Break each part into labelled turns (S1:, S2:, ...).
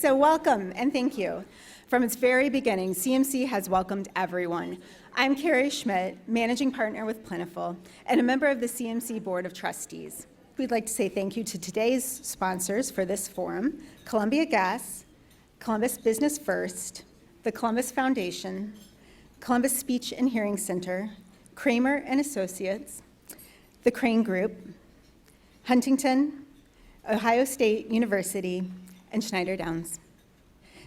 S1: So welcome and thank you. From its very beginning, CMC has welcomed everyone. I'm Carrie Schmidt, Managing Partner with Plentiful, and a member of the CMC Board of Trustees. We'd like to say thank you to today's sponsors for this forum, Columbia Gas, Columbus Business First, the Columbus Foundation, Columbus Speech and Hearing Center, Kramer and Associates, the Crane Group, Huntington, Ohio State University, and Schneider Downs.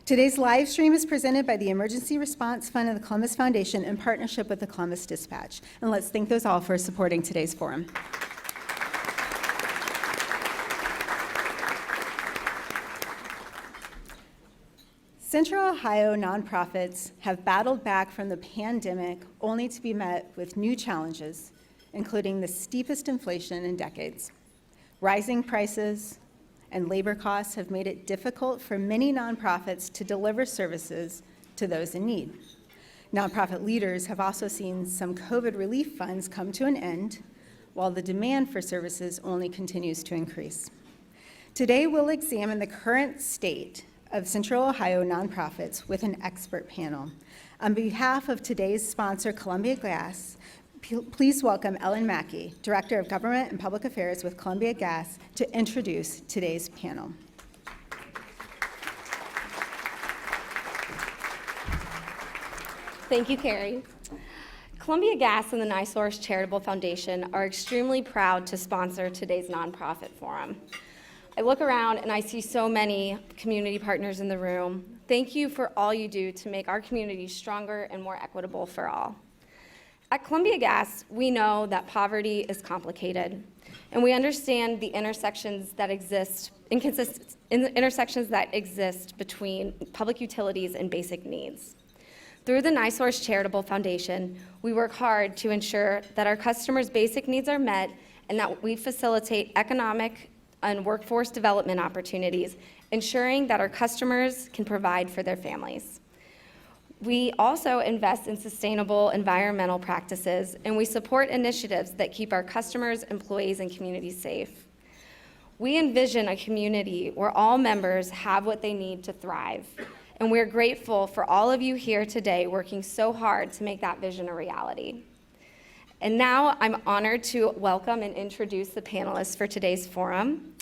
S1: Today's live stream is presented by the Emergency Response Fund of the Columbus Foundation in partnership with the Columbus Dispatch. And let's thank those all for supporting today's forum. Central Ohio nonprofits have battled back from the pandemic only to be met with new challenges, including the steepest inflation in decades. Rising prices and labor costs have made it difficult for many nonprofits to deliver services to those in need. Nonprofit leaders have also seen some COVID relief funds come to an end, while the demand for services only continues to increase. Today, we'll examine the current state of Central Ohio nonprofits with an expert panel. On behalf of today's sponsor, Columbia Gas, please welcome Ellen Mackey, Director of Government and Public Affairs with Columbia Gas, to introduce today's panel.
S2: Thank you, Carrie. Columbia Gas and the NiSource Charitable Foundation are extremely proud to sponsor today's nonprofit forum. I look around and I see so many community partners in the room. Thank you for all you do to make our community stronger and more equitable for all. At Columbia Gas, we know that poverty is complicated, and we understand the intersections that exist between public utilities and basic needs. Through the NiSource Charitable Foundation, we work hard to ensure that our customers' basic needs are met and that we facilitate economic and workforce development opportunities, ensuring that our customers can provide for their families. We also invest in sustainable environmental practices, and we support initiatives that keep our customers, employees, and communities safe. We envision a community where all members have what they need to thrive, and we're grateful for all of you here today working so hard to make that vision a reality. And now I'm honored to welcome and introduce the panelists for today's forum.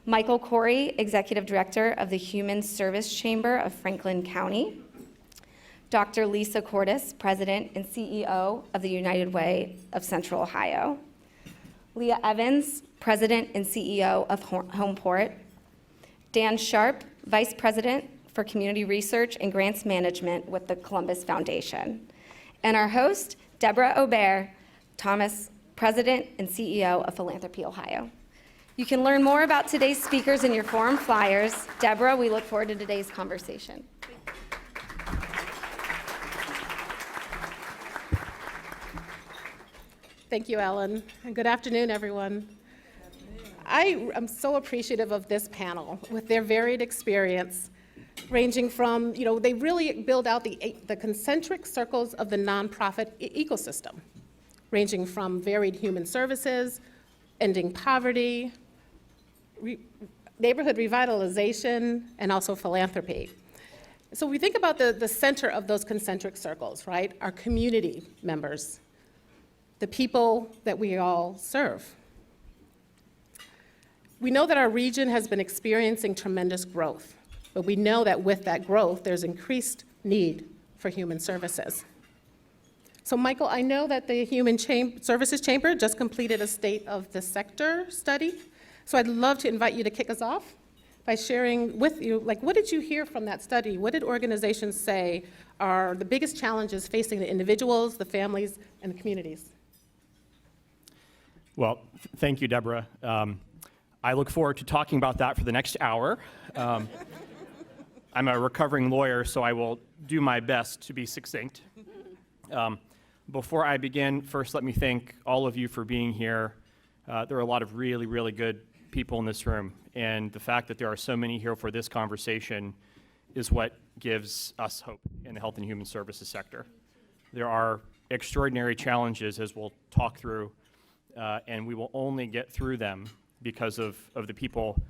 S2: Michael Corey, Executive Director of the Human Service Chamber of Franklin County. Dr. Lisa Courtice, President and CEO of the United Way of Central Ohio. Leah Evans, President and CEO of Homeport. Dan Sharpe, Vice President for Community Research and Grants Management with the Columbus Foundation. And our host, Deborah Aubert, Thomas, President and CEO of Philanthropy, Ohio. You can learn more about today's speakers in your forum flyers. Deborah, we look forward to today's conversation.
S3: Thank you, Ellen, and good afternoon, everyone. I am so appreciative of this panel with their varied experience, ranging from, they really build out the concentric circles of the nonprofit ecosystem, ranging from varied human services, ending poverty, neighborhood revitalization, and also philanthropy. So we think about the center of those concentric circles, right? Our community members, the people that we all serve. We know that our region has been experiencing tremendous growth, but we know that with that growth, there's increased need for human services. So Michael, I know that the Human Services Chamber just completed a State of the Sector study, so I'd love to invite you to kick us off by sharing with you, what did you hear from that study? What did organizations say are the biggest challenges facing the individuals, the families, and the communities?
S4: Well, thank you, Deborah. I look forward to talking about that for the next hour. I'm a recovering lawyer, so I will do my best to be succinct. Before I begin, first let me thank all of you for being here. There are a lot of really, really good people in this room, and the fact that there are so many here for this conversation is what gives us hope in the health and human services sector. There are extraordinary challenges, as we'll talk through, and we will only get through them because of the people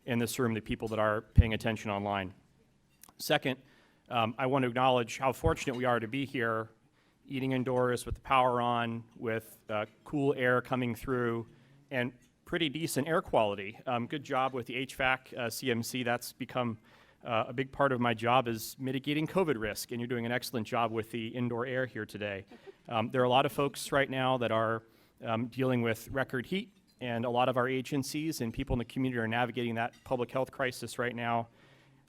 S4: in this room, the people that are paying attention online. Second, I want to acknowledge how fortunate we are to be here, eating indoors with the power on, with cool air coming through, and pretty decent air quality. Good job with the HVAC, CMC. That's become a big part of my job is mitigating COVID risk, and you're doing an excellent job with the indoor air here today. There are a lot of folks right now that are dealing with record heat, and a lot of our agencies and people in the community are navigating that public health crisis right now.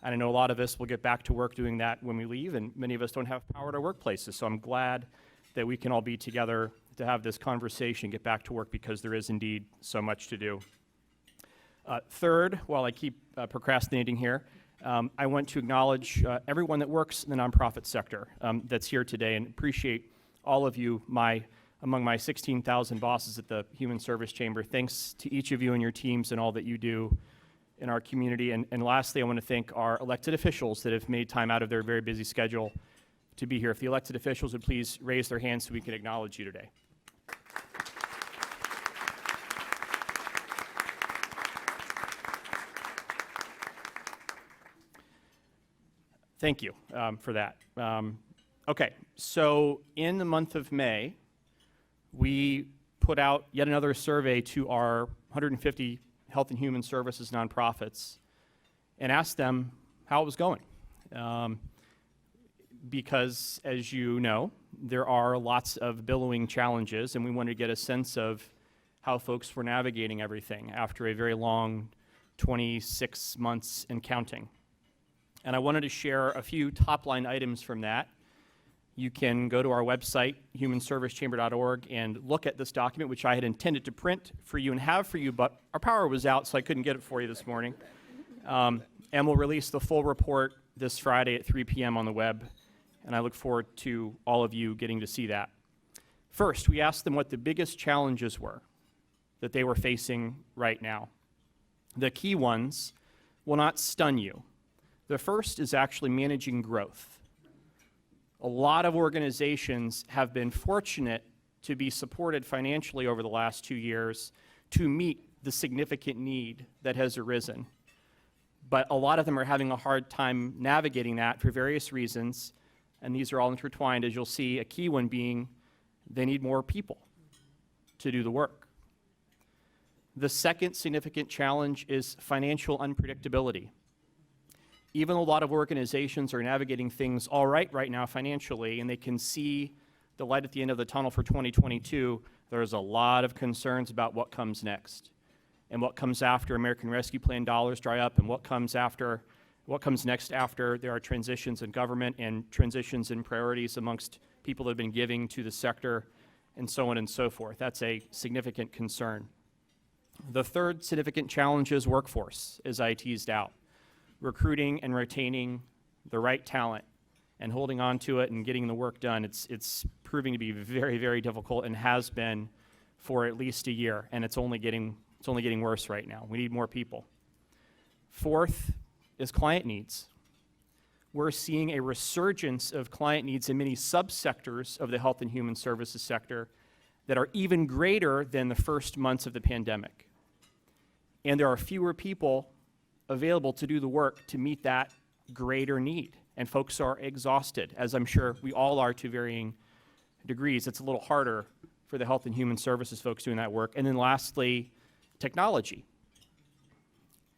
S4: And I know a lot of us will get back to work doing that when we leave, and many of us don't have power at our workplaces. So I'm glad that we can all be together to have this conversation, get back to work, because there is indeed so much to do. Third, while I keep procrastinating here, I want to acknowledge everyone that works in the nonprofit sector that's here today, and appreciate all of you, among my 16,000 bosses at the Human Service Chamber. Thanks to each of you and your teams and all that you do in our community. And lastly, I want to thank our elected officials that have made time out of their very busy schedule to be here. If the elected officials would please raise their hands so we can acknowledge you today. Thank you for that. Okay, so in the month of May, we put out yet another survey to our 150 Health and Human Services nonprofits and asked them how it was going. Because, as you know, there are lots of billowing challenges, and we wanted to get a sense of how folks were navigating everything after a very long 26 months and counting. And I wanted to share a few top-line items from that. You can go to our website, humanservicechamber.org, and look at this document, which I had intended to print for you and have for you, but our power was out, so I couldn't get it for you this morning. And we'll release the full report this Friday at 3 p.m. on the web, and I look forward to all of you getting to see that. First, we asked them what the biggest challenges were that they were facing right now. The key ones will not stun you. The first is actually managing growth. A lot of organizations have been fortunate to be supported financially over the last 2 years to meet the significant need that has arisen. But a lot of them are having a hard time navigating that for various reasons, and these are all intertwined, as you'll see, a key one being they need more people to do the work. The second significant challenge is financial unpredictability. Even though a lot of organizations are navigating things all right now financially, and they can see the light at the end of the tunnel for 2022, there's a lot of concerns about what comes next and what comes after American Rescue Plan dollars dry up, and what comes next after there are transitions in government and transitions in priorities amongst people that have been giving to the sector, and so on and so forth. That's a significant concern. The third significant challenge is workforce, as I teased out. Recruiting and retaining the right talent and holding on to it and getting the work done. It's proving to be very, very difficult, and has been for at least a year, and it's only getting worse right now. We need more people. Fourth is client needs. We're seeing a resurgence of client needs in many subsectors of the health and human services sector that are even greater than the first months of the pandemic. And there are fewer people available to do the work to meet that greater need. And folks are exhausted, as I'm sure we all are to varying degrees. It's a little harder for the health and human services folks doing that work. And then lastly, technology.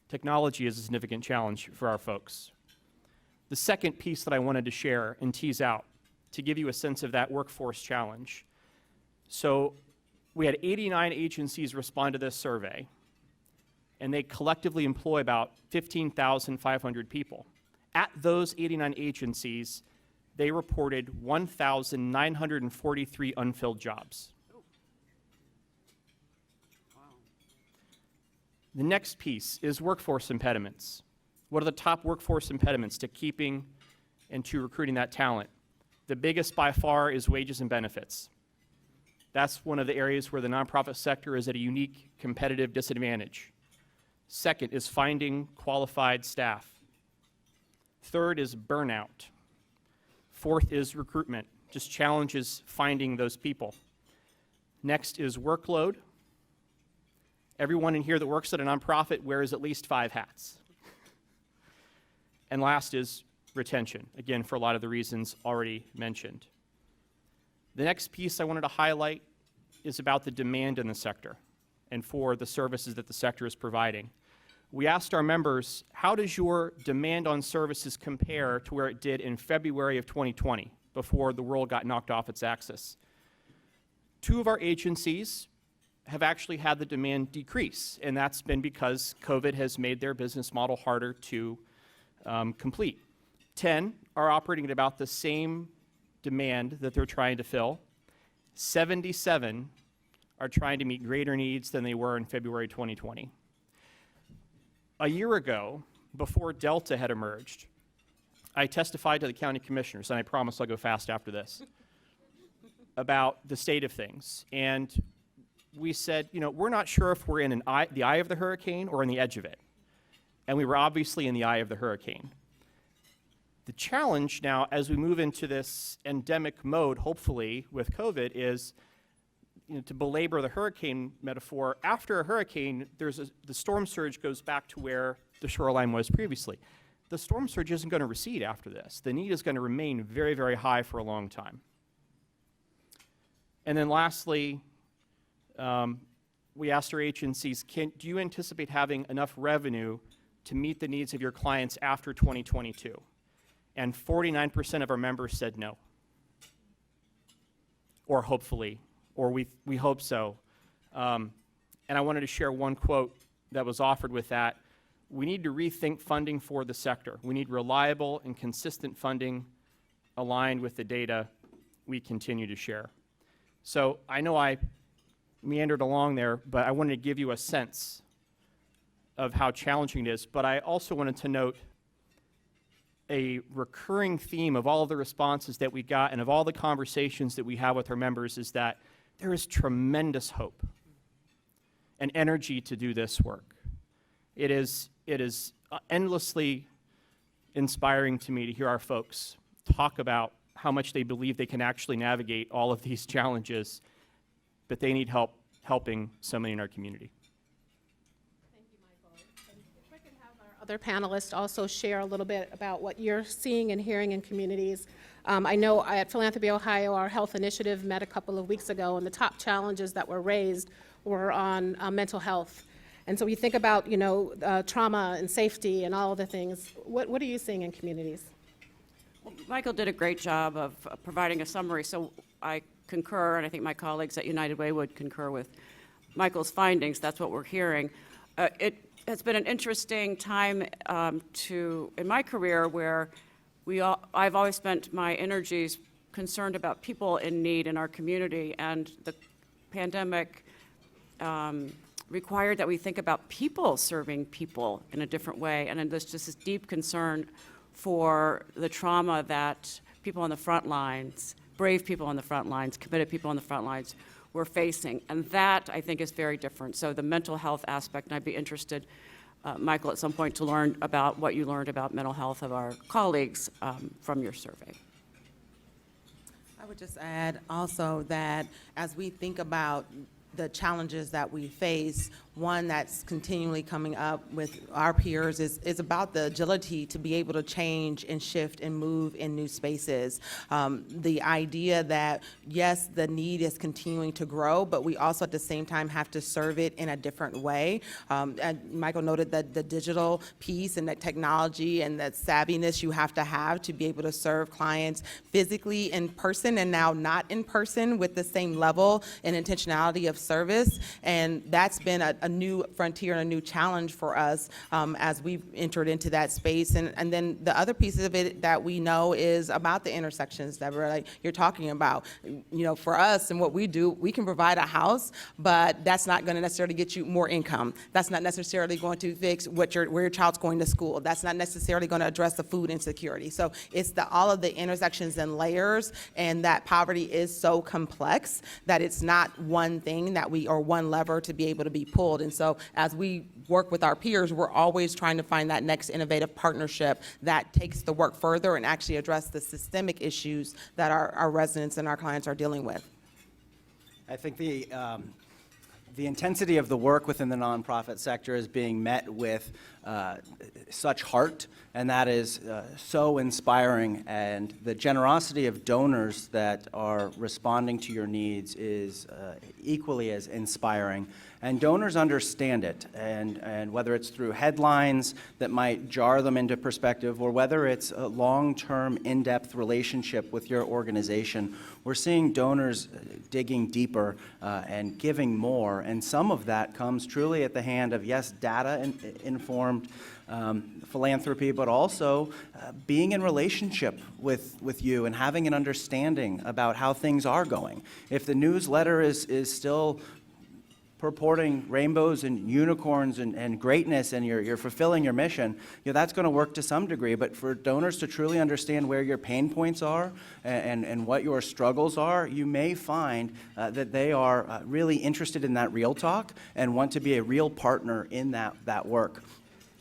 S4: Technology is a significant challenge for our folks. The second piece that I wanted to share and tease out to give you a sense of that workforce challenge. So we had 89 agencies respond to this survey, and they collectively employ about 15,500 people. At those 89 agencies, they reported 1,943 unfilled jobs. The next piece is workforce impediments. What are the top workforce impediments to keeping and to recruiting that talent? The biggest by far is wages and benefits. That's one of the areas where the nonprofit sector is at a unique competitive disadvantage. Second is finding qualified staff. Third is burnout. Fourth is recruitment, just challenges finding those people. Next is workload. Everyone in here that works at a nonprofit wears at least 5 hats. And last is retention, again, for a lot of the reasons already mentioned. The next piece I wanted to highlight is about the demand in the sector and for the services that the sector is providing. We asked our members, how does your demand on services compare to where it did in February of 2020, before the world got knocked off its axis? 2 of our agencies have actually had the demand decrease, and that's been because COVID has made their business model harder to complete. 10 are operating at about the same demand that they're trying to fill. 77 are trying to meet greater needs than they were in February 2020. A year ago, before Delta had emerged, I testified to the county commissioners, and I promise I'll go fast after this, about the state of things. And we said, you know, we're not sure if we're in the eye of the hurricane or in the edge of it. And we were obviously in the eye of the hurricane. The challenge now, as we move into this endemic mode, hopefully, with COVID, is, you know, to belabor the hurricane metaphor, after a hurricane, the storm surge goes back to where the shoreline was previously. The storm surge isn't going to recede after this. The need is going to remain very, very high for a long time. And then lastly, we asked our agencies, do you anticipate having enough revenue to meet the needs of your clients after 2022? And 49% of our members said no. Or hopefully, or we hope so. And I wanted to share one quote that was offered with that. We need to rethink funding for the sector. We need reliable and consistent funding aligned with the data we continue to share. So I know I meandered along there, but I wanted to give you a sense of how challenging it is. But I also wanted to note a recurring theme of all of the responses that we got and of all the conversations that we have with our members is that there is tremendous hope and energy to do this work. It is endlessly inspiring to me to hear our folks talk about how much they believe they can actually navigate all of these challenges, but they need help helping so many in our community.
S3: Thank you, Michael. And if I could have our other panelists also share a little bit about what you're seeing and hearing in communities. I know at Philanthropy Ohio, our health initiative met a couple of weeks ago, and the top challenges that were raised were on mental health. And so we think about, you know, trauma and safety and all of the things. What are you seeing in communities?
S5: Well, Michael did a great job of providing a summary, so I concur, and I think my colleagues at United Way would concur with Michael's findings. That's what we're hearing. It has been an interesting time in my career where I've always spent my energies concerned about people in need in our community, and the pandemic required that we think about people serving people in a different way, and there's just this deep concern for the trauma that people on the front lines, brave people on the front lines, committed people on the front lines were facing. And that, I think, is very different. So the mental health aspect, and I'd be interested, Michael, at some point to learn about what you learned about mental health of our colleagues from your survey.
S6: I would just add also that as we think about the challenges that we face, one that's continually coming up with our peers is about the agility to be able to change and shift and move in new spaces. The idea that, yes, the need is continuing to grow, but we also at the same time have to serve it in a different way. And Michael noted that the digital piece and that technology and that savviness you have to be able to serve clients physically in person and now not in person with the same level and intentionality of service. And that's been a new frontier and a new challenge for us as we've entered into that space. And then the other pieces of it that we know is about the intersections that you're talking about. You know, for us and what we do, we can provide a house, but that's not going to necessarily get you more income. That's not necessarily going to fix where your child's going to school. That's not necessarily going to address the food insecurity. So it's all of the intersections and layers, and that poverty is so complex that it's not one thing or one lever to be able to be pulled. And so as we work with our peers, we're always trying to find that next innovative partnership that takes the work further and actually address the systemic issues that our residents and our clients are dealing with.
S7: I think The intensity of the work within the nonprofit sector is being met with such heart, and that is so inspiring. And the generosity of donors that are responding to your needs is equally as inspiring. And donors understand it, and whether it's through headlines that might jar them into perspective, or whether it's a long-term, in-depth relationship with your organization, we're seeing donors digging deeper and giving more. And some of that comes truly at the hand of, yes, data-informed philanthropy, but also being in relationship with you and having an understanding about how things are going. If the newsletter is still purporting rainbows and unicorns and greatness, and you're fulfilling your mission, that's going to work to some degree. But for donors to truly understand where your pain points are and what your struggles are, you may find that they are really interested in that real talk and want to be a real partner in that work.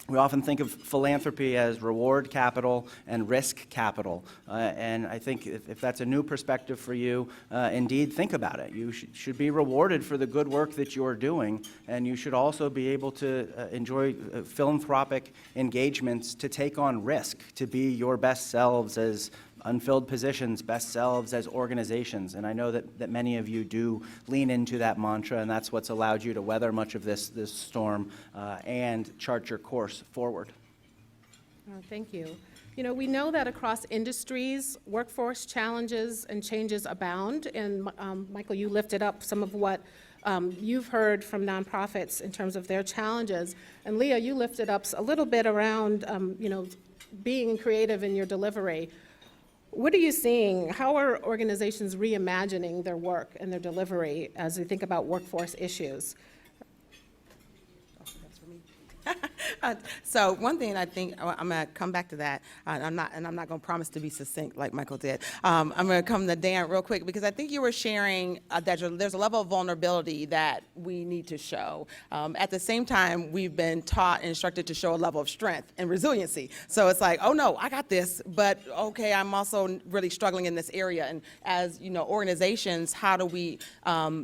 S7: We often think of philanthropy as reward capital and risk capital. And I think if that's a new perspective for you, indeed think about it. You should be rewarded for the good work that you're doing, and you should also be able to enjoy philanthropic engagements to take on risk, to be your best selves as unfilled positions, best selves as organizations. And I know that many of you do lean into that mantra, and that's what's allowed you to weather much of this storm and chart your course forward.
S3: Thank you. We know that across industries, workforce challenges and changes abound. And Michael, you lifted up some of what you've heard from nonprofits in terms of their challenges. And Leah, you lifted up a little bit around, being creative in your delivery. What are you seeing? How are organizations reimagining their work and their delivery as we think about workforce issues?
S6: So one thing I think, I'm going to come back to that, I'm not going to promise to be succinct like Michael did. I'm going to come to Dan real quick, because I think you were sharing that there's a level of vulnerability that we need to show. At the same time, we've been taught and instructed to show a level of strength and resiliency. So it's like, oh no, I got this, but okay, I'm also really struggling in this area. And as organizations, how do we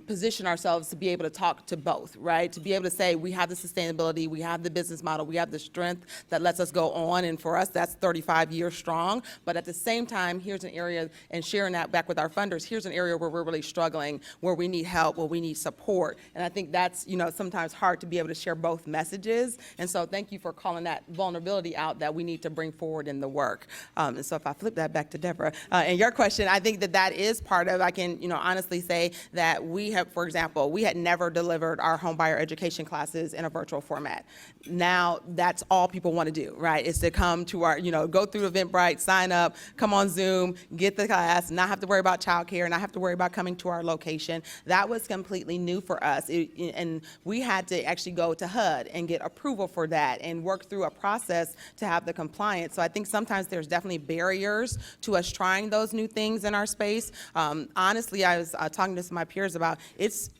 S6: position ourselves to be able to talk to both, right? To be able to say we have the sustainability, we have the business model, we have the strength that lets us go on, and for us that's 35 years strong. But at the same time, here's an area, and sharing that back with our funders, here's an area where we're really struggling, where we need help, where we need support. And I think that's sometimes hard to be able to share both messages. And so thank you for calling that vulnerability out that we need to bring forward in the work. And so if I flip that back to Deborah, and your question, I think that is part of, I can honestly say that we have, for example, we had never delivered our home buyer education classes in a virtual format. Now that's all people want to do, right? Is to come to our, go through Eventbrite, sign up, come on Zoom, get the class, not have to worry about childcare, not have to worry about coming to our location. That was completely new for us. And we had to actually go to HUD and get approval for that and work through a process to have the compliance. So I think sometimes there's definitely barriers to us trying those new things in our space. Honestly, I was talking to some of my peers about it's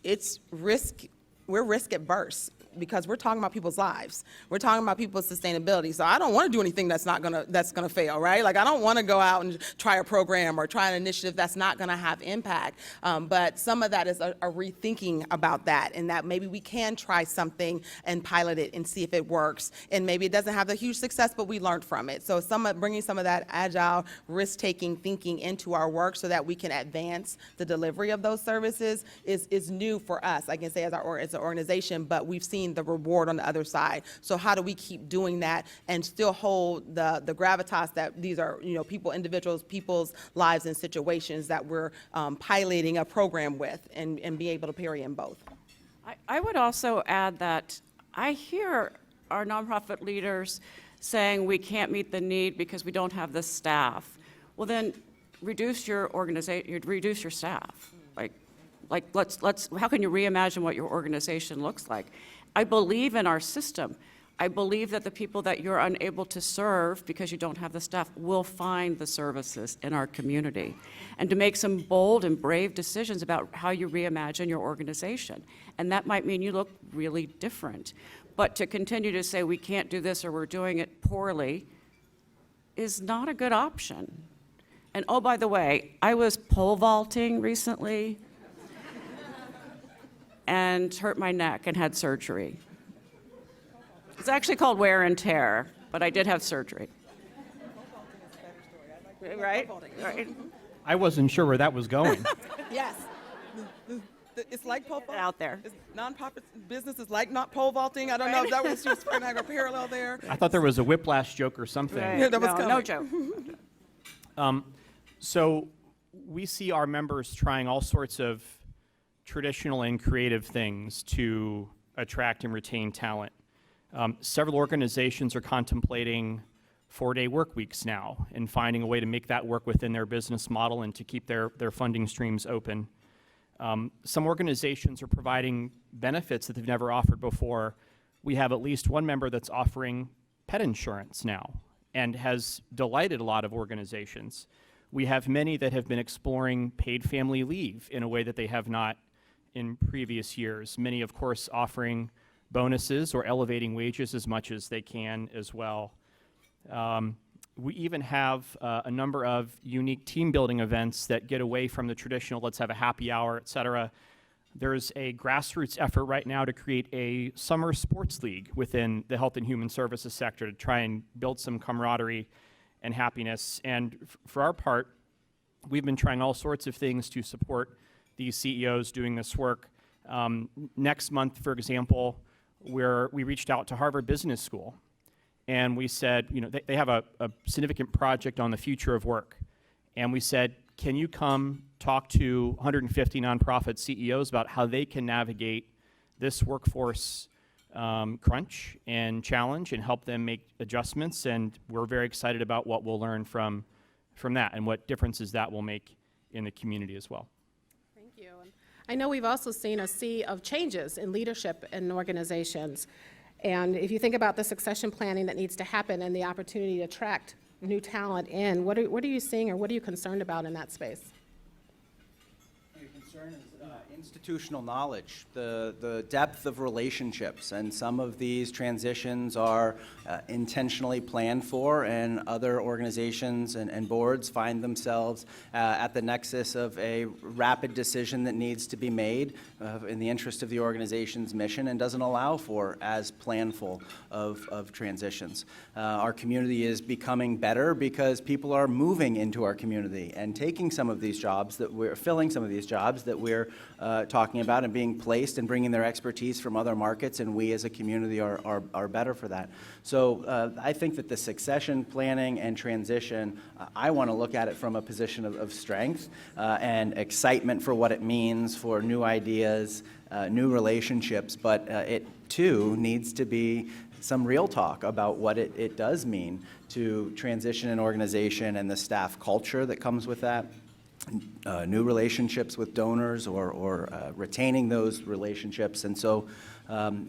S6: risk. We're risk adverse, because we're talking about people's lives. We're talking about people's sustainability. So I don't want to do anything that's gonna fail, right? Like I don't want to go out and try a program or try an initiative that's not gonna have impact. But some of that is a rethinking about that, and that maybe we can try something and pilot it and see if it works. And maybe it doesn't have the huge success, but we learned from it. So bringing some of that agile, risk-taking thinking into our work so that we can advance the delivery of those services is new for us, I can say, as an organization, but we've seen the reward on the other side. So how do we keep doing that and still hold the gravitas that these are, individuals, people's lives and situations that we're piloting a program with, and be able to parry in both.
S5: I would also add that I hear our nonprofit leaders saying we can't meet the need because we don't have the staff. Well, then reduce your organization, reduce your staff. Like let's how can you reimagine what your organization looks like? I believe in our system. I believe that the people that you're unable to serve because you don't have the staff will find the services in our community. And to make some bold and brave decisions about how you reimagine your organization. And that might mean you look really different. But to continue to say we can't do this or we're doing it poorly is not a good option. And oh, by the way, I was pole vaulting recently. And and hurt my neck and had surgery. It's actually called wear and tear, but I did have surgery. Right? Right.
S4: I wasn't sure where that was going.
S8: Yes. It's like pole vaulting.
S5: Out there.
S8: Nonprofit business is like not pole vaulting. I don't know if that was just trying to have a parallel there.
S4: I thought there was a whiplash joke or something.
S5: Right.
S8: that was
S5: No
S8: coming.
S5: joke.
S4: So we see our members trying all sorts of traditional and creative things to attract and retain talent. Several organizations are contemplating 4-day work weeks now and finding a way to make that work within their business model and to keep their funding streams open. Some organizations are providing benefits that they've never offered before. We have at least one member that's offering pet insurance now and has delighted a lot of organizations. We have many that have been exploring paid family leave in a way that they have not in previous years. Many, of course, offering bonuses or elevating wages as much as they can as well. We even have a number of unique team building events that get away from the traditional, let's have a happy hour, et cetera. There's a grassroots effort right now to create a summer sports league within the health and human services sector to try and build some camaraderie and happiness. And for our part, we've been trying all sorts of things to support these CEOs doing this work. Next month, for example, we reached out to Harvard Business School. And we said, you know, they have a significant project on the future of work. And we said, can you come talk to 150 nonprofit CEOs about how they can navigate this workforce crunch and challenge and help them make adjustments? And we're very excited about what we'll learn from that and what differences that will make in the community as well.
S3: Thank you. And I know we've also seen a sea of changes in leadership in organizations. And if you think about the succession planning that needs to happen and the opportunity to attract new talent in, what are you seeing or what are you concerned about in that space?
S7: Your concern is institutional knowledge, the depth of relationships, and some of these transitions are intentionally planned for, and other organizations and boards find themselves at the nexus of a rapid decision that needs to be made in the interest of the organization's mission and doesn't allow for as planful of transitions. Our community is becoming better because people are moving into our community and taking some of these jobs that we're filling some of these jobs that we're talking about and being placed and bringing their expertise from other markets, and we as a community are better for that. So I think that the succession planning and transition, I want to look at it from a position of strength and excitement for what it means for new ideas, new relationships, but it too needs to be some real talk about what it does mean to transition an organization and the staff culture that comes with that. New relationships with donors or retaining those relationships. And so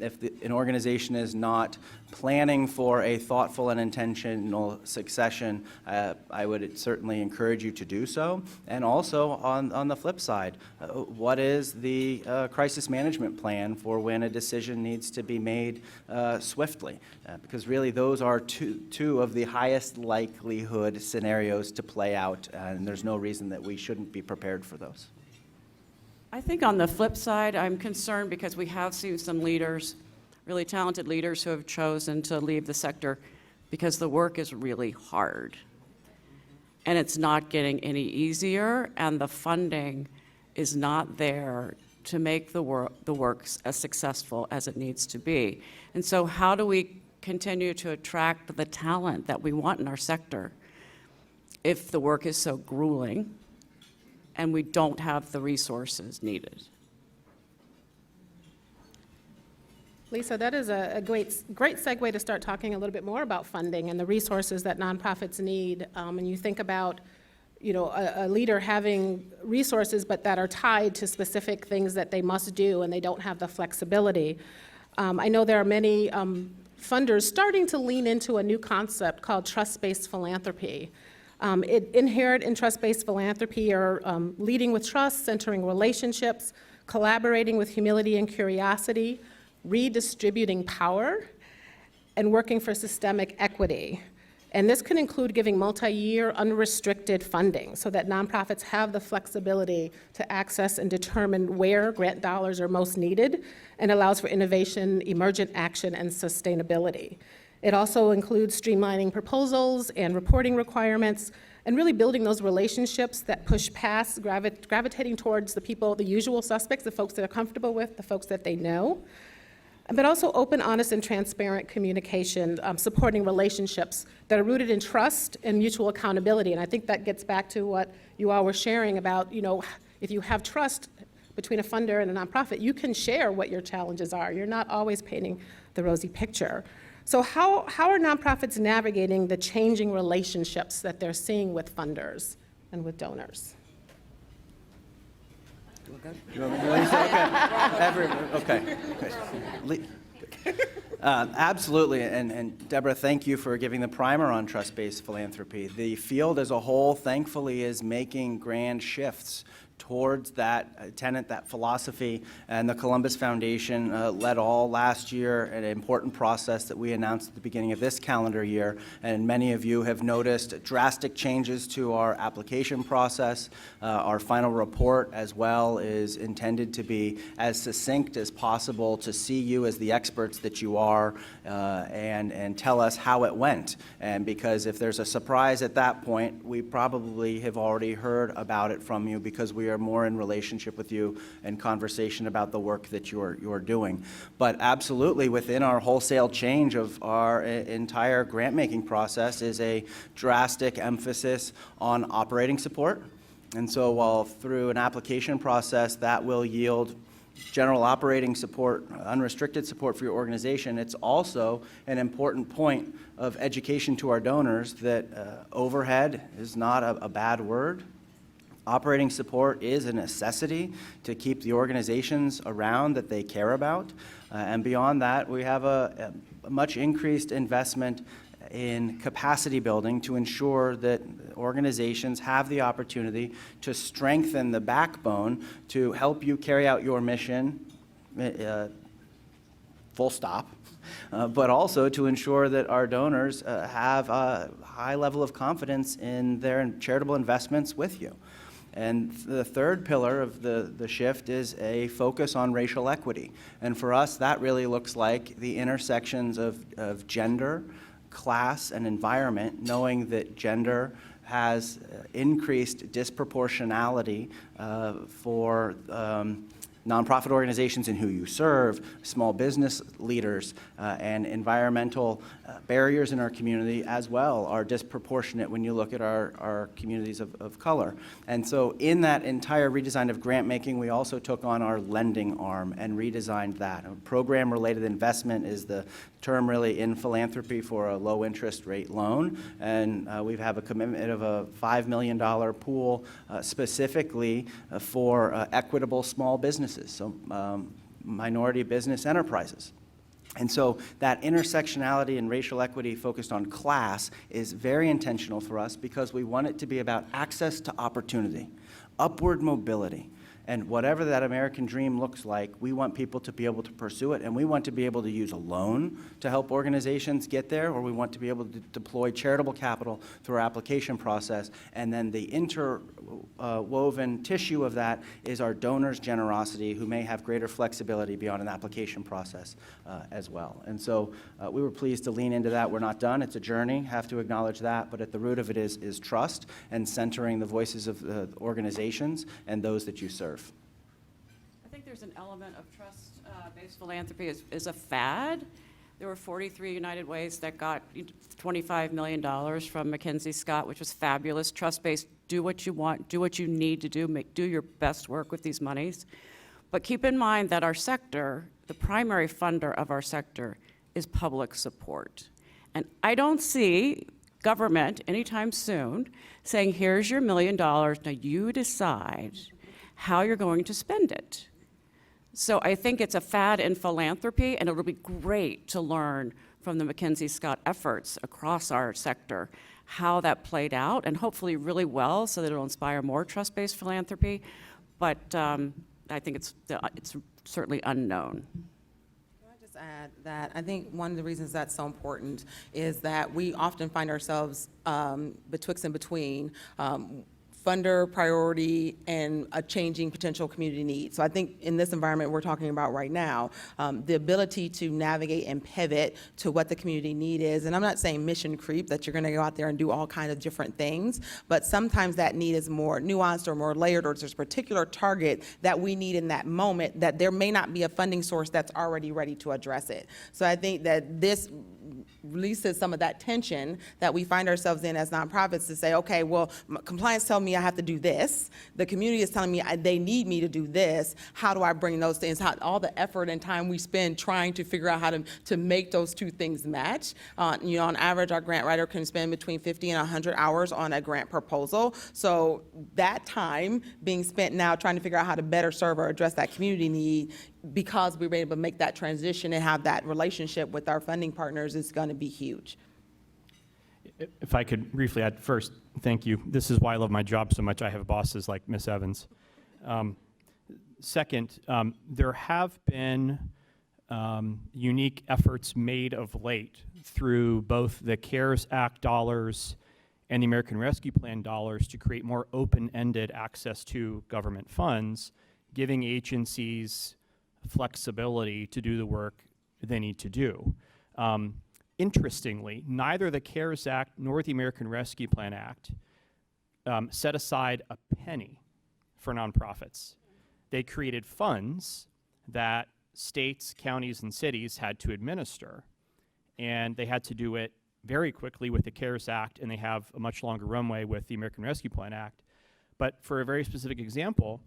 S7: if an organization is not planning for a thoughtful and intentional succession, I would certainly encourage you to do so. And also on the flip side, what is the crisis management plan for when a decision needs to be made swiftly? Because really those are two of the highest likelihood scenarios to play out, and there's no reason that we shouldn't be prepared for those.
S5: I think on the flip side, I'm concerned because we have seen some leaders, really talented leaders, who have chosen to leave the sector because the work is really hard. And it's not getting any easier, and the funding is not there to make the work as successful as it needs to be. And so how do we continue to attract the talent that we want in our sector if the work is so grueling and we don't have the resources needed?
S3: Lisa, that is a great segue to start talking a little bit more about funding and the resources that nonprofits need. And you think about, you know, a leader having resources but that are tied to specific things that they must do and they don't have the flexibility. I know there are many funders starting to lean into a new concept called trust-based philanthropy. Inherent in trust-based philanthropy are leading with trust, centering relationships, collaborating with humility and curiosity, redistributing power, and working for systemic equity. And this can include giving multi-year unrestricted funding so that nonprofits have the flexibility to access and determine where grant dollars are most needed, and allows for innovation, emergent action, and sustainability. It also includes streamlining proposals and reporting requirements, and really building those relationships that push past gravitating towards the people, the usual suspects, the folks that are comfortable with, the folks that they know. But also open, honest, and transparent communication, supporting relationships that are rooted in trust and mutual accountability. And I think that gets back to what you all were sharing about, if you have trust between a funder and a nonprofit, you can share what your challenges are. You're not always painting the rosy picture. So how are nonprofits navigating the changing relationships that they're seeing with funders and with donors?
S7: You want me to leave? Okay. Absolutely, and Deborah, thank you for giving the primer on trust-based philanthropy. The field as a whole, thankfully, is making grand shifts towards that tenet, that philosophy, and the Columbus Foundation led all last year an important process that we announced at the beginning of this calendar year, and many of you have noticed drastic changes to our application process. Our final report as well is intended to be as succinct as possible to see you as the experts that you are and tell us how it went. And because if there's a surprise at that point, we probably have already heard about it from you because we are more in relationship with you and conversation about the work that you're doing. But absolutely, within our wholesale change of our entire grant-making process is a drastic emphasis on operating support. And so while through an application process that will yield general operating support, unrestricted support for your organization, it's also an important point of education to our donors that overhead is not a bad word. Operating support is a necessity to keep the organizations around that they care about. And beyond that, we have a much increased investment in capacity building to ensure that organizations have the opportunity to strengthen the backbone to help you carry out your mission, full stop, but also to ensure that our donors have a high level of confidence in their charitable investments with you. And the third pillar of the shift is a focus on racial equity. And for us, that really looks like the intersections of gender, class, and environment, knowing that gender has increased disproportionality for nonprofit organizations in who you serve, small business leaders, and environmental barriers in our community as well are disproportionate when you look at our communities of color. And so in that entire redesign of grant making, we also took on our lending arm and redesigned that. Program-related investment is the term really in philanthropy for a low interest rate loan. And we have a commitment of a $5 million pool specifically for equitable small businesses, so minority business enterprises. And so that intersectionality and racial equity focused on class is very intentional for us because we want it to be about access to opportunity, upward mobility. And whatever that American dream looks like, we want people to be able to pursue it, and we want to be able to use a loan to help organizations get there, or we want to be able to deploy charitable capital through our application process. And then the interwoven tissue of that is our donors' generosity, who may have greater flexibility beyond an application process as well. And so we were pleased to lean into that. We're not done. It's a journey, have to acknowledge that, but at the root of it is trust and centering the voices of the organizations and those that you serve.
S5: I think there's an element of trust-based philanthropy is a fad. There were 43 United Ways that got $25 million from Mackenzie Scott, which was fabulous. Trust-based, do what you want, do what you need to do, do your best work with these monies. But keep in mind that our sector, the primary funder of our sector, is public support. And I don't see government anytime soon saying, here's your $1 million, now you decide how you're going to spend it. So I think it's a fad in philanthropy, and it'll be great to learn from the Mackenzie Scott efforts across our sector how that played out, and hopefully really well, so that it'll inspire more trust-based philanthropy. But I think it's certainly unknown.
S8: Can I just
S6: just add that I think one of the reasons that's so important is that we often find ourselves betwixt and between funder priority and a changing potential community need. So I think in this environment we're talking about right now, the ability to navigate and pivot to what the community need is, and I'm not saying mission creep, that you're gonna go out there and do all kinds of different things, but sometimes that need is more nuanced or more layered, or there's a particular target that we need in that moment that there may not be a funding source that's already ready to address it. So I think that this releases some of that tension that we find ourselves in as nonprofits to say, okay, well, compliance tells me I have to do this. The community is telling me they need me to do this. How do I bring those things? All the effort and time we spend trying to figure out how to make those two things match. You know, on average, our grant writer can spend between 50 and 100 hours on a grant proposal. So that time being spent now trying to figure out how to better serve or address that community need, because we were able to make that transition and have that relationship with our funding partners, is going to be huge.
S4: If I could briefly add, first, thank you. This is why I love my job so much. I have bosses like Miss Evans. Second, there have been unique efforts made of late through both the CARES Act dollars and the American Rescue Plan dollars to create more open-ended access to government funds, giving agencies flexibility to do the work they need to do. Interestingly, neither the CARES Act nor the American Rescue Plan Act set aside a penny for nonprofits. They created funds that states, counties, and cities had to administer, and they had to do it very quickly with the CARES Act, and they have a much longer runway with the American Rescue Plan Act. But for a very specific example,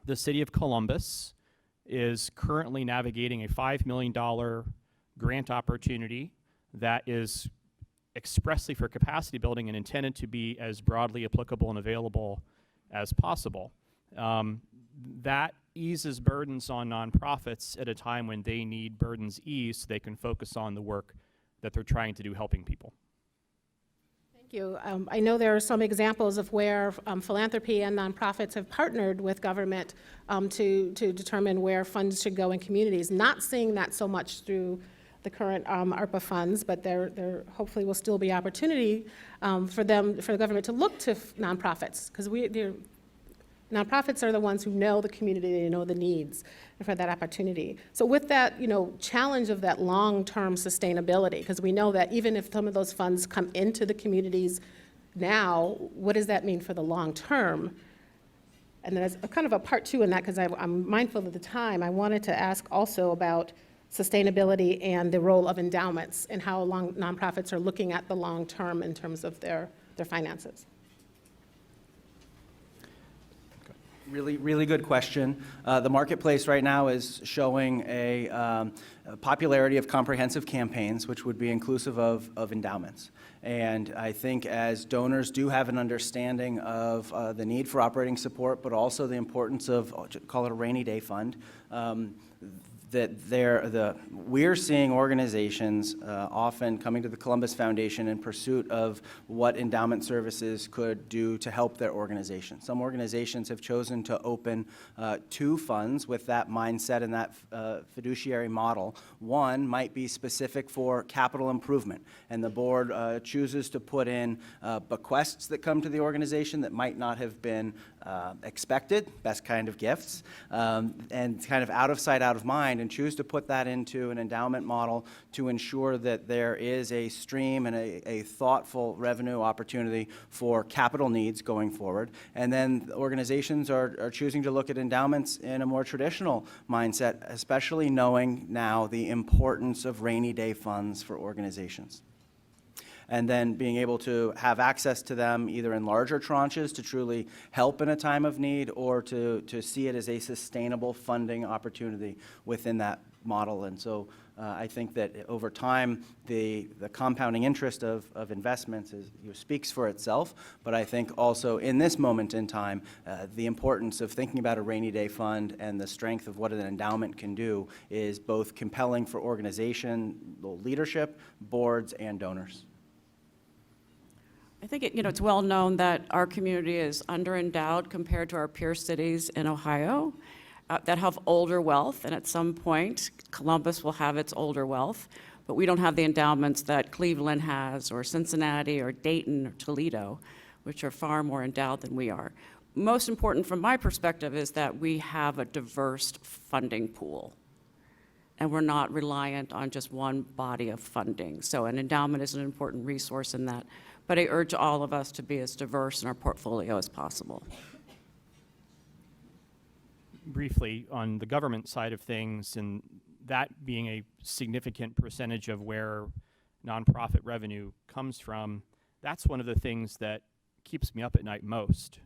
S4: the city of Columbus is currently navigating a $5 million grant opportunity that is expressly for capacity building and intended to be as broadly applicable and available as possible. That eases burdens on nonprofits at a time when they need burdens eased so they can focus on the work that they're trying to do helping people.
S3: Thank you. I know there are some examples of where philanthropy and nonprofits have partnered with government to determine where funds should go in communities. Not seeing that so much through the current ARPA funds, but there hopefully will still be opportunity for the government to look to nonprofits, because nonprofits are the ones who know the community, they know the needs, and for that opportunity. So with that, challenge of that long-term sustainability, because we know that even if some of those funds come into the communities now, what does that mean for the long term? And then as a kind of a part two in that, because I'm mindful of the time, I wanted to ask also about sustainability and the role of endowments and how nonprofits are looking at the long term in terms of their finances.
S7: Really, really good question. The marketplace right now is showing a popularity of comprehensive campaigns, which would be inclusive of endowments. And I think as donors do have an understanding of the need for operating support, but also the importance of, call it a rainy day fund, we're seeing organizations often coming to the Columbus Foundation in pursuit of what endowment services could do to help their organization. Some organizations have chosen to open two funds with that mindset and that fiduciary model. One might be specific for capital improvement, and the board chooses to put in bequests that come to the organization that might not have been expected, best kind of gifts, and kind of out of sight, out of mind, and choose to put that into an endowment model to ensure that there is a stream and a thoughtful revenue opportunity for capital needs going forward. And then organizations are choosing to look at endowments in a more traditional mindset, especially knowing now the importance of rainy day funds for organizations. And then being able to have access to them either in larger tranches to truly help in a time of need, or to see it as a sustainable funding opportunity within that model. And so I think that over time, the compounding interest of investments speaks for itself, but I think also in this moment in time, the importance of thinking about a rainy day fund and the strength of what an endowment can do is both compelling for organization, leadership, boards, and donors.
S5: I think it's well known that our community is under-endowed compared to our peer cities in Ohio. that have older wealth, and at some point, Columbus will have its older wealth, but we don't have the endowments that Cleveland has, or Cincinnati, or Dayton, or Toledo, which are far more endowed than we are. Most important from my perspective is that we have a diverse funding pool, and we're not reliant on just one body of funding. So an endowment is an important resource in that, but I urge all of us to be as diverse in our portfolio as possible.
S4: Briefly, on the government side of things, and that being a significant percentage of where nonprofit revenue comes from, that's one of the things that keeps me up at night most.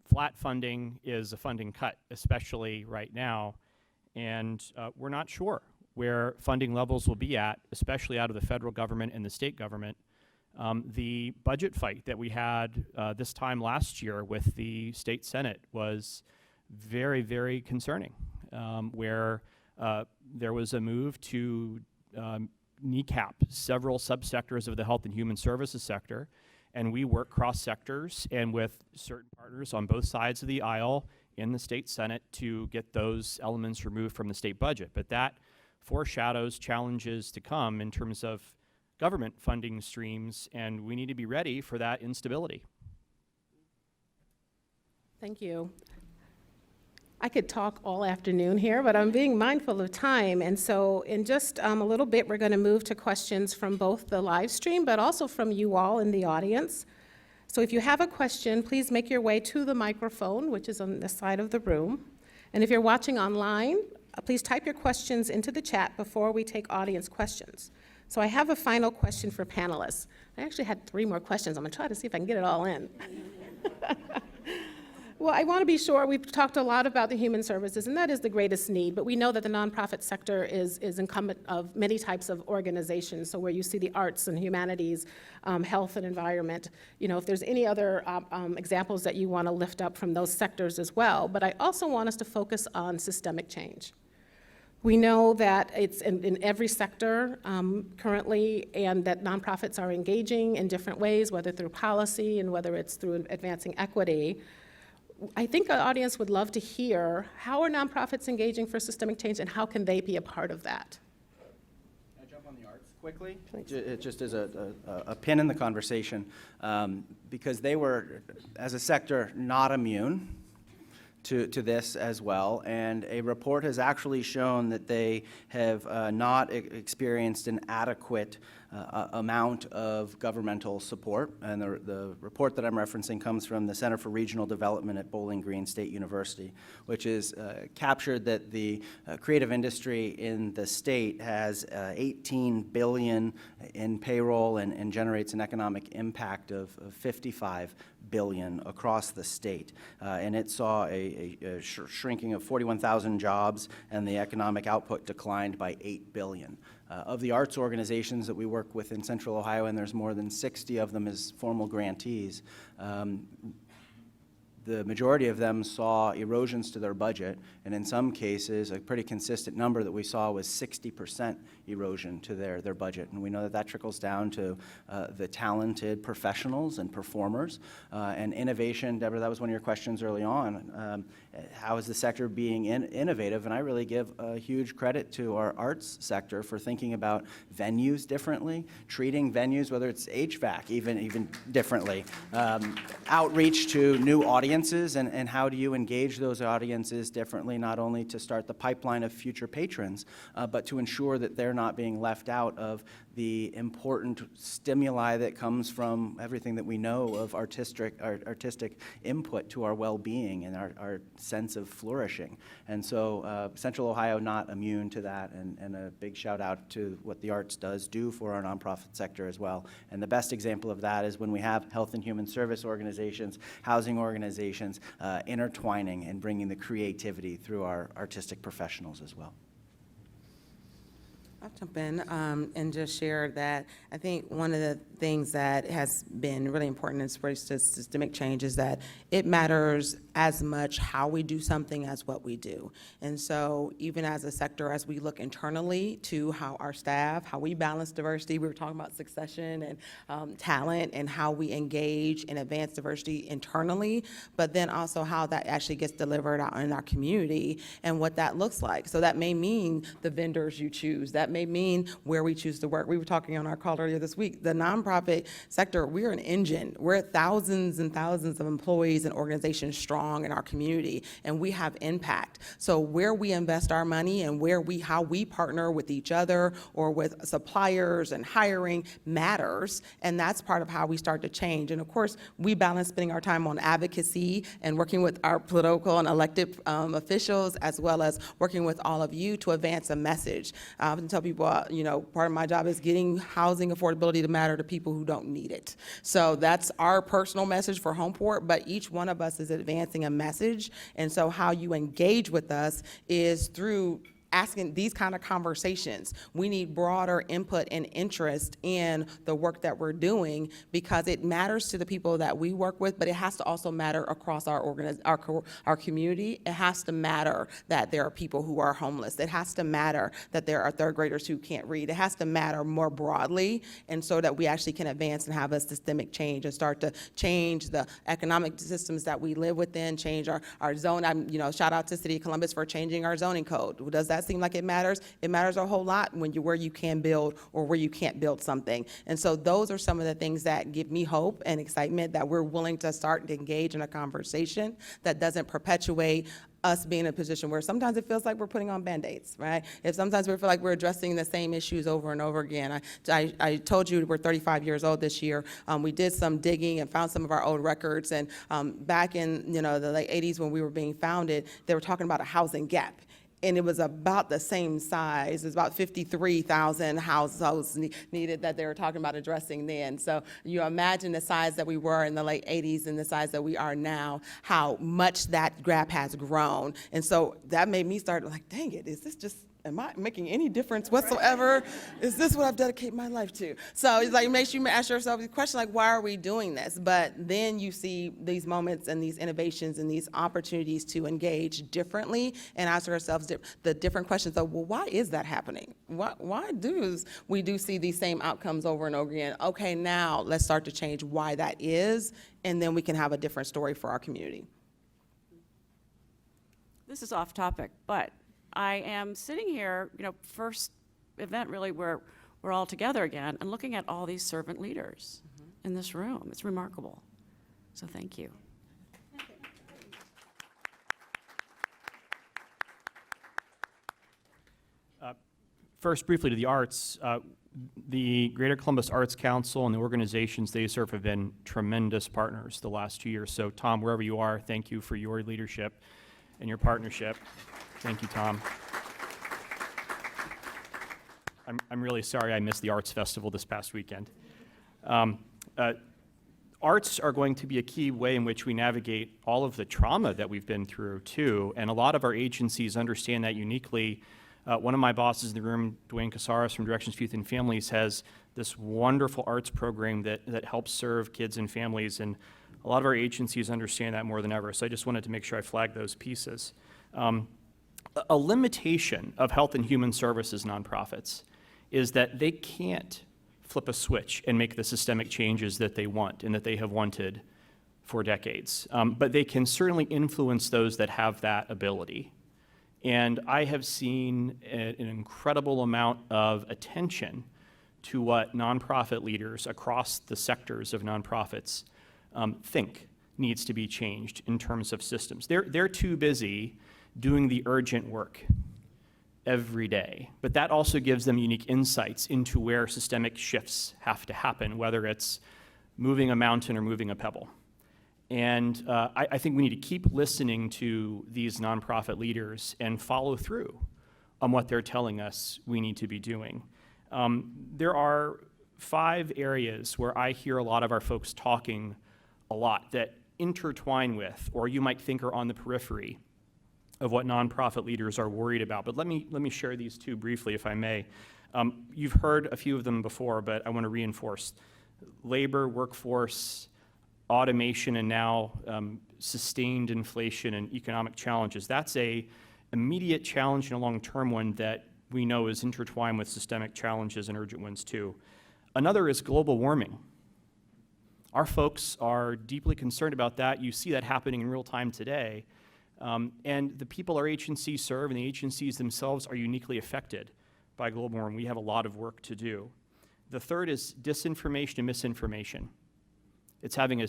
S4: Flat funding is a funding cut, especially right now, and we're not sure where funding levels will be at, especially out of the federal government and the state government. The budget fight that we had this time last year with the state Senate was very, very concerning, where there was a move to kneecap several subsectors of the health and human services sector, and we work cross sectors and with certain partners on both sides of the aisle in the state Senate to get those elements removed from the state budget. But that foreshadows challenges to come in terms of government funding streams, and we need to be ready for that instability.
S3: Thank you. I could talk all afternoon here, but I'm being mindful of time. And so in just a little bit, we're going to move to questions from both the live stream, but also from you all in the audience. So if you have a question, please make your way to the microphone, which is on this side of the room. And if you're watching online, please type your questions into the chat before we take audience questions. So I have a final question for panelists. I actually had 3 more questions. I'm going to try to see if I can get it all in. Well, I want to be sure, we've talked a lot about the human services, and that is the greatest need, but we know that the nonprofit sector is incumbent of many types of organizations, so where you see the arts and humanities, health and environment, if there's any other examples that you want to lift up from those sectors as well. But I also want us to focus on systemic change. We know that it's in every sector currently, and that nonprofits are engaging in different ways, whether through policy and whether it's through advancing equity. I think our audience would love to hear, how are nonprofits engaging for systemic change, and how can they be a part of that?
S7: Can I jump on the arts quickly? Just as a pin in the conversation, because they were, as a sector, not immune to this as well, and a report has actually shown that they have not experienced an adequate amount of governmental support. And the report that I'm referencing comes from the Center for Regional Development at Bowling Green State University, which has captured that the creative industry in the state has $18 billion in payroll and generates an economic impact of $55 billion across the state. And it saw a shrinking of 41,000 jobs, and the economic output declined by $8 billion. Of the arts organizations that we work with in Central Ohio, and there's more than 60 of them as formal grantees, the majority of them saw erosions to their budget, and in some cases, a pretty consistent number that we saw was 60% erosion to their budget. And we know that that trickles down to the talented professionals and performers and innovation. Deborah, that was one of your questions early on. How is the sector being innovative? And I really give a huge credit to our arts sector for thinking about venues differently, treating venues, whether it's HVAC, even differently, outreach to new audiences, and how do you engage those audiences differently, not only to start the pipeline of future patrons, but to ensure that they're not being left out of the important stimuli that comes from everything that we know of artistic input to our well-being and our sense of flourishing. And so Central Ohio not immune to that, and a big shout out to what the arts does do for our nonprofit sector as well. And the best example of that is when we have health and human service organizations, housing organizations, intertwining and bringing the creativity through our artistic professionals as well.
S6: I'll jump in and just share that I think one of the things that has been really important in systemic change is that it matters as much how we do something as what we do. And so even as a sector, as we look internally to how our staff, how we balance diversity, we were talking about succession and talent and how we engage and advance diversity internally, but then also how that actually gets delivered out in our community and what that looks like. So that may mean the vendors you choose. That may mean where we choose to work. We were talking on our call earlier this week. The nonprofit sector, we're an engine. We're thousands and thousands of employees and organizations strong in our community, and we have impact. So where we invest our money and how we partner with each other or with suppliers and hiring matters, and that's part of how we start to change. And of course, we balance spending our time on advocacy and working with our political and elected officials, as well as working with all of you to advance a message. I often tell people, part of my job is getting housing affordability to matter to people who don't need it. So that's our personal message for Homeport, but each one of us is advancing a message. And so how you engage with us is through asking these kind of conversations. We need broader input and interest in the work that we're doing because it matters to the people that we work with, but it has to also matter across our community. It has to matter that there are people who are homeless. It has to matter that there are third graders who can't read. It has to matter more broadly, and so that we actually can advance and have a systemic change and start to change the economic systems that we live within, change our zone. Shout out to City of Columbus for changing our zoning code. Does that seem like it matters? It matters a whole lot where you can build or where you can't build something. And so those are some of the things that give me hope and excitement that we're willing to start to engage in a conversation that doesn't perpetuate us being in a position where sometimes it feels like we're putting on Band-Aids, right? If sometimes we feel like we're addressing the same issues over and over again. I told you we're 35 years old this year. We did some digging and found some of our old records, and back in the late 80s when we were being founded, they were talking about a housing gap. And it was about the same size. It was about 53,000 households needed that they were talking about addressing then. So you imagine the size that we were in the late 80s and the size that we are now, how much that gap has grown. And so that made me start like, dang it, am I making any difference whatsoever? Is this what I've dedicated my life to? So it's like, it makes you ask yourself the question, like, why are we doing this? But then you see these moments and these innovations and these opportunities to engage differently and ask ourselves the different questions of, well, why is that happening? Why do we see these same outcomes over and over again? Okay, now let's start to change why that is, and then we can have a different story for our community.
S5: This is off topic, but I am sitting here, first event really where we're all together again and looking at all these servant leaders in this room. It's remarkable. So thank you.
S4: First, briefly to the arts. The Greater Columbus Arts Council and the organizations they serve have been tremendous partners the last 2 years. So Tom, wherever you are, thank you for your leadership and your partnership. Thank you, Tom. I'm really sorry I missed the Arts Festival this past weekend. Arts are going to be a key way in which we navigate all of the trauma that we've been through, too, and a lot of our agencies understand that uniquely. One of my bosses in the room, Dwayne Casares from Directions for Youth and Families, has this wonderful arts program that helps serve kids and families, and a lot of our agencies understand that more than ever, so I just wanted to make sure I flagged those pieces. A limitation of health and human services nonprofits is that they can't flip a switch and make the systemic changes that they want and that they have wanted for decades. But they can certainly influence those that have that ability. And I have seen an incredible amount of attention to what nonprofit leaders across the sectors of nonprofits think needs to be changed in terms of systems. They're too busy doing the urgent work every day, but that also gives them unique insights into where systemic shifts have to happen, whether it's moving a mountain or moving a pebble. And I think we need to keep listening to these nonprofit leaders and follow through on what they're telling us we need to be doing. There are 5 areas where I hear a lot of our folks talking a lot that intertwine with, or you might think are on the periphery of what nonprofit leaders are worried about. But let me share these two briefly, if I may. You've heard a few of them before, but I want to reinforce. Labor, workforce, automation, and now sustained inflation and economic challenges. That's a immediate challenge and a long-term one that we know is intertwined with systemic challenges and urgent ones too. Another is global warming. Our folks are deeply concerned about that. You see that happening in real time today. And the people our agencies serve and the agencies themselves are uniquely affected by global warming. We have a lot of work to do. The third is disinformation and misinformation. It's creating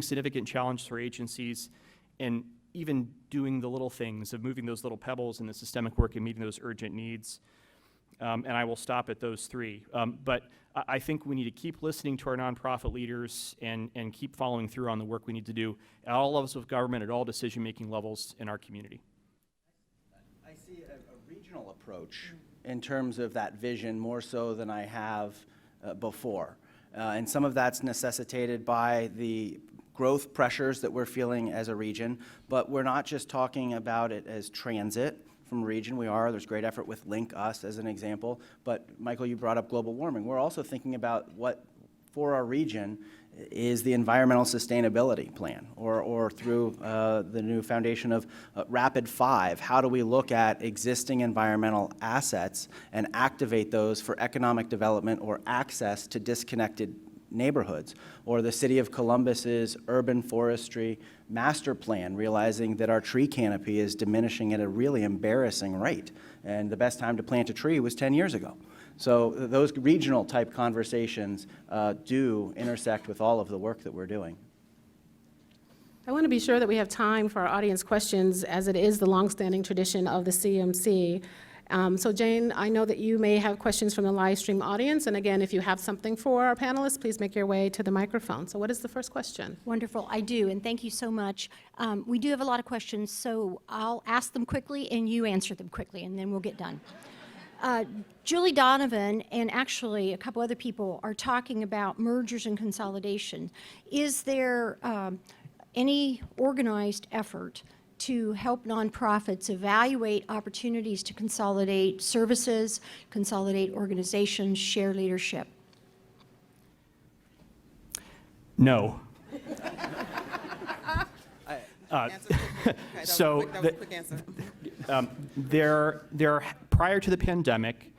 S4: significant challenges for agencies and even doing the little things of moving those little pebbles in the systemic work and meeting those urgent needs. And I will stop at those three. But I think we need to keep listening to our nonprofit leaders and keep following through on the work we need to do at all levels of government, at all decision-making levels in our community.
S7: I see a regional approach in terms of that vision more so than I have before. And some of that's necessitated by the growth pressures that we're feeling as a region, but we're not just talking about it as transit from a region. There's great effort with Link Us as an example, but Michael, you brought up global warming. We're also thinking about what, for our region, is the environmental sustainability plan, or through the new foundation of Rapid 5. How do we look at existing environmental assets and activate those for economic development or access to disconnected neighborhoods? Or the City of Columbus's urban forestry master plan, realizing that our tree canopy is diminishing at a really embarrassing rate, and the best time to plant a tree was 10 years ago. So those regional type conversations do intersect with all of the work that we're doing.
S3: I want to be sure that we have time for our audience questions, as it is the longstanding tradition of the CMC. So Jane, I know that you may have questions from the live stream audience, and again, if you have something for our panelists, please make your way to the microphone. So what is the first question?
S9: Wonderful, I do, and thank you so much. We do have a lot of questions, so I'll ask them quickly and you answer them quickly, and then we'll get done. Julie Donovan and actually a couple other people are talking about mergers and consolidation. Is there any organized effort to help nonprofits evaluate opportunities to consolidate services, consolidate organizations, share leadership?
S4: No.
S8: So that was a quick answer.
S4: Prior to the pandemic,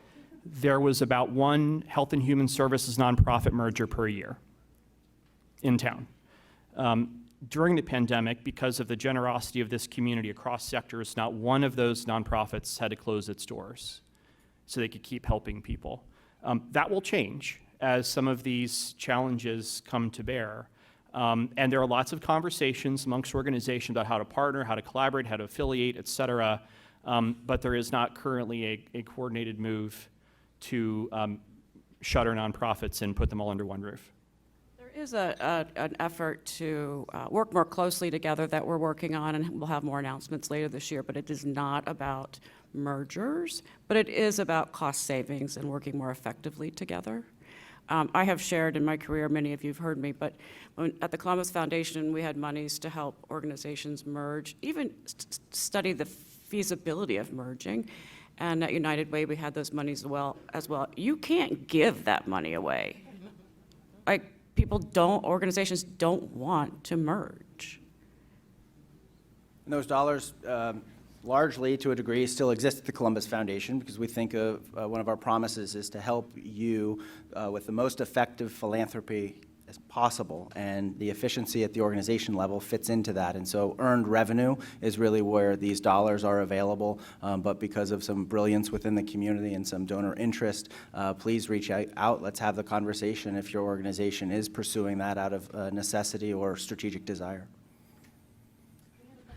S4: there was about one health and human services nonprofit merger per year in town. During the pandemic, because of the generosity of this community across sectors, not one of those nonprofits had to close its doors so they could keep helping people. That will change as some of these challenges come to bear. And there are lots of conversations amongst organizations about how to partner, how to collaborate, how to affiliate, et cetera. But there is not currently a coordinated move to shutter nonprofits and put them all under one roof.
S5: There is an effort to work more closely together that we're working on, and we'll have more announcements later this year, but it is not about mergers, but it is about cost savings and working more effectively together. I have shared in my career, many of you have heard me, but at the Columbus Foundation, we had monies to help organizations merge, even study the feasibility of merging. And at United Way, we had those monies as well. You can't give that money away. Organizations don't want to merge.
S7: And those dollars, largely to a degree, still exist at the Columbus Foundation, because we think of one of our promises is to help you with the most effective philanthropy as possible, and the efficiency at the organization level fits into that. And so earned revenue is really where these dollars are available, but because of some brilliance within the community and some donor interest, please reach out. Let's have the conversation if your organization is pursuing that out of necessity or strategic desire.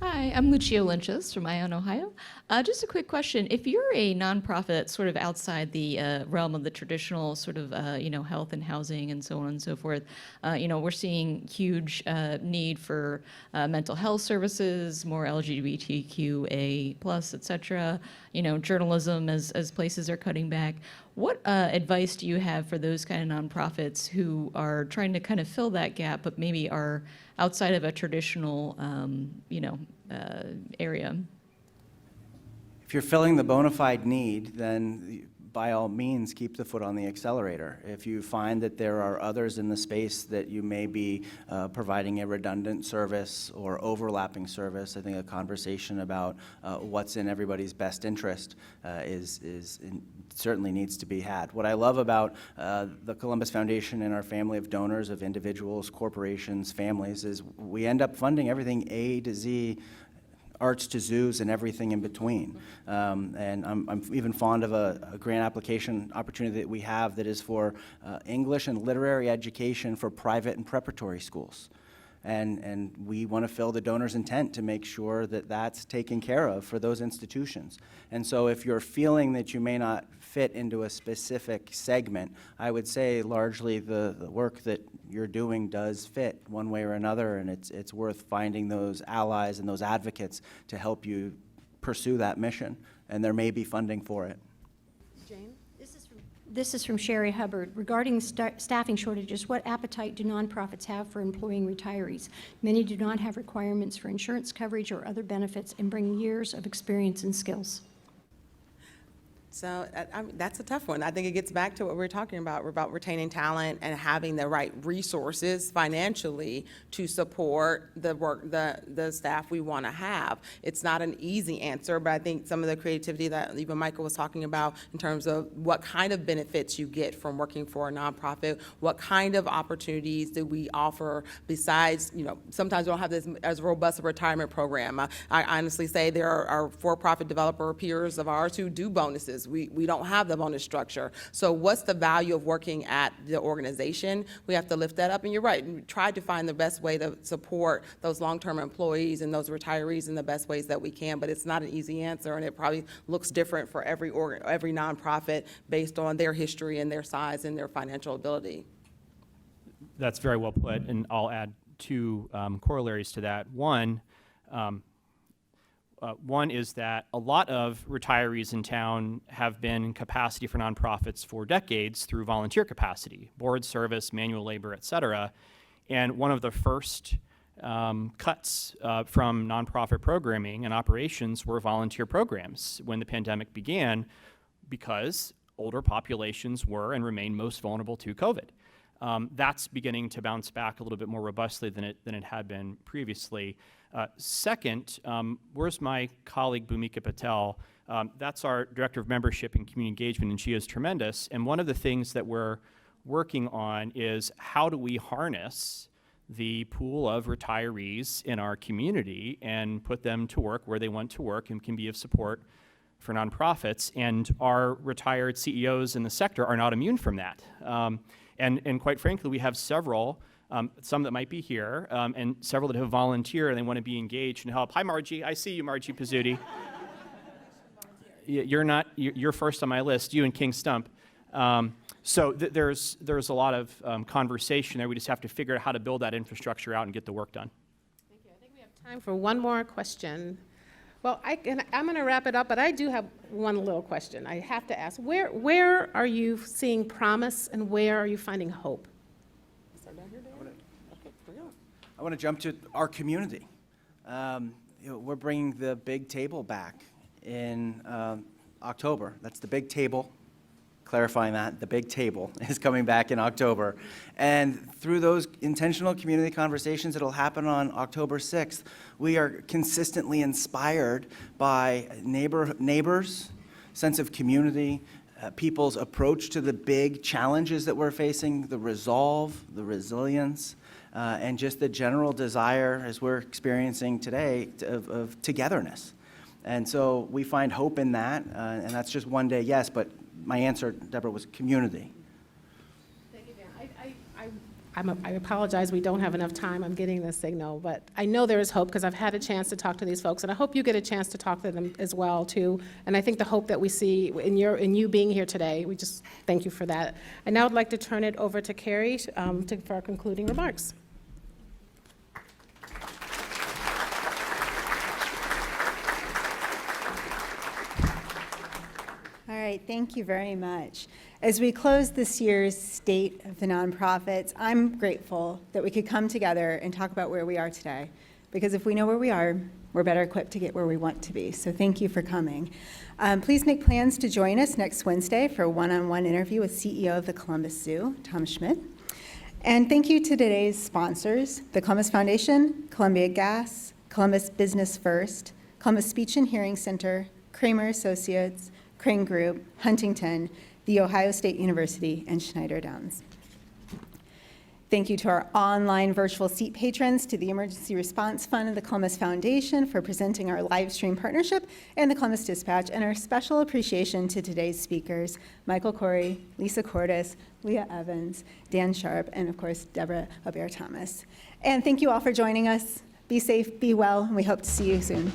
S10: Hi, I'm Lucia Lynches from Ione, Ohio. Just a quick question. If you're a nonprofit sort of outside the realm of the traditional sort of, health and housing and so on and so forth, we're seeing huge need for mental health services, more LGBTQA+, et cetera, journalism as places are cutting back. What advice do you have for those kind of nonprofits who are trying to kind of fill that gap, but maybe are outside of a traditional, area?
S7: if you're filling the bona fide need, then by all means, keep the foot on the accelerator. If you find that there are others in the space that you may be providing a redundant service or overlapping service, I think a conversation about what's in everybody's best interest certainly needs to be had. What I love about the Columbus Foundation and our family of donors, of individuals, corporations, families, is we end up funding everything A to Z, arts to zoos and everything in between. And I'm even fond of a grant application opportunity that we have that is for English and literary education for private and preparatory schools. And we want to fill the donor's intent to make sure that that's taken care of for those institutions. And so if you're feeling that you may not fit into a specific segment, I would say largely the work that you're doing does fit one way or another, and it's worth finding those allies and those advocates to help you pursue that mission, and there may be funding for it.
S3: Jane?
S9: This is from Sherry Hubbard. Regarding staffing shortages, what appetite do nonprofits have for employing retirees? Many do not have requirements for insurance coverage or other benefits and bring years of experience and skills.
S6: So that's a tough one. I think it gets back to what we're talking about. We're about retaining talent and having the right resources financially to support the work, the staff we want to have. It's not an easy answer, but I think some of the creativity that even Michael was talking about in terms of what kind of benefits you get from working for a nonprofit, what kind of opportunities do we offer besides, sometimes we don't have this as robust a retirement program. I honestly say there are for-profit developer peers of ours who do bonuses. We don't have the bonus structure. So what's the value of working at the organization? We have to lift that up. And you're right, we tried to find the best way to support those long-term employees and those retirees in the best ways that we can, but it's not an easy answer, and it probably looks different for every nonprofit based on their history and their size and their financial ability.
S4: That's very well put, and I'll add two corollaries to that. One is that a lot of retirees in town have been in capacity for nonprofits for decades through volunteer capacity, board service, manual labor, et cetera. And one of the first cuts from nonprofit programming and operations were volunteer programs when the pandemic began, because older populations were and remain most vulnerable to COVID. That's beginning to bounce back a little bit more robustly than it had been previously. Second, where's my colleague Bhumika Patel? That's our Director of Membership and Community Engagement, and she is tremendous. And one of the things that we're working on is how do we harness the pool of retirees in our community and put them to work where they want to work and can be of support for nonprofits. And our retired CEOs in the sector are not immune from that. And quite frankly, we have several, some that might be here, and several that have volunteered and they want to be engaged and help. Hi, Margie. I see you, Margie Pizzuti. You're first on my list, you and King Stump. So there's a lot of conversation there. We just have to figure out how to build that infrastructure out and get the work done.
S3: Thank you. I think we have time for one more question. Well, I'm going to wrap it up, but I do have one little question I have to ask. Where are you seeing promise and where are you finding hope?
S7: I want to jump to our community. We're bringing the big table back in October. That's the big table. Clarifying that, the big table is coming back in October. And through those intentional community conversations that'll happen on October 6th, we are consistently inspired by neighbors, sense of community, people's approach to the big challenges that we're facing, the resolve, the resilience, and just the general desire, as we're experiencing today, of togetherness. And so we find hope in that, and that's just one day, yes, but my answer, Deborah, was community.
S3: Thank you, Dan. I apologize, we don't have enough time. I'm getting this signal, but I know there is hope because I've had a chance to talk to these folks, and I hope you get a chance to talk to them as well, too. And I think the hope that we see in you being here today, we just thank you for that. I now would like to turn it over to Carrie for our concluding remarks.
S1: All right, thank you very much. As we close this year's State of the Nonprofits, I'm grateful that we could come together and talk about where we are today. Because if we know where we are, we're better equipped to get where we want to be. So thank you for coming. Please make plans to join us next Wednesday for a one-on-one interview with CEO of the Columbus Zoo, Tom Schmidt. And thank you to today's sponsors, the Columbus Foundation, Columbia Gas, Columbus Business First, Columbus Speech and Hearing Center, Kramer Associates, Crane Group, Huntington, The Ohio State University, and Schneider Downs. Thank you to our online virtual seat patrons, to the Emergency Response Fund of the Columbus Foundation for presenting our live stream partnership, and the Columbus Dispatch, and our special appreciation to today's speakers, Michael Corey, Lisa Courtice, Leah Evans, Dan Sharpe, and of course, Deborah Aubert Thomas. And thank you all for joining us. Be safe, be well, and we hope to see you soon.